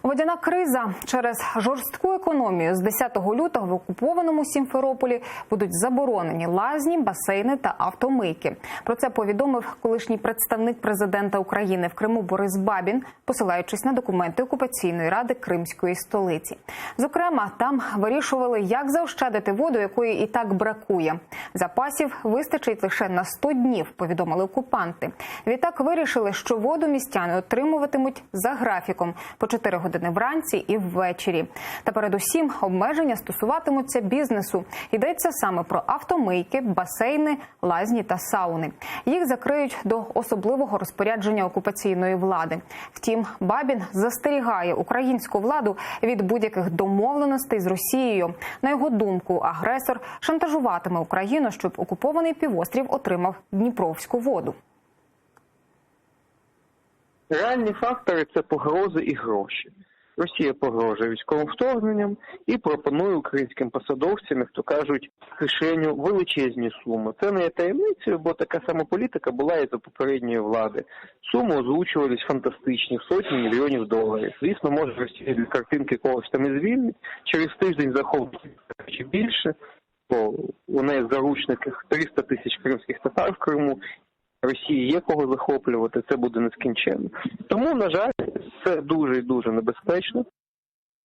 Водяна криза. Через жорстку економію з 10 лютого в окупованому Сімферополі будуть заборонені лазні, басейни та автомийки. Про це повідомив колишній представник президента України в Криму Борис Бабін, посилаючись на документи окупаційної ради Кримської столиці. Зокрема, там вирішували, як заощадити воду, якої і так бракує. Запасів вистачить лише на 100 днів, повідомили окупанти. Відтак вирішили, що воду містяни отримуватимуть за графіком по 4 години вранці і ввечері. Та передусім обмеження стосуватимуться бізнесу. Йдеться саме про автомийки, басейни, лазні та сауни. Їх закриють до особливого розпорядження окупаційної влади. Втім, Бабін застерігає українську владу від будь-яких домовленостей з Росією. На його думку, агресор шантажуватиме Україну, щоб окупований півострів отримав дніпровську воду. Реальні фактори – це погрози і гроші. Росія погрожує військовим вторгненням і пропонує українським посадовцям, як то кажуть, в кишеню величезні суми. Це не є таємницею, бо така сама політика була і за попередньої влади. Суми озвучувались фантастичні, в сотні мільйонів доларів. Звісно, може Росія для картинки когось там і звільнить, через тиждень захопить чи більше, бо у неї в заручниках 300 тисяч кримських татар в Криму. Росії є кого захоплювати, це буде нескінченно. Тому, на жаль, це дуже і дуже небезпечно.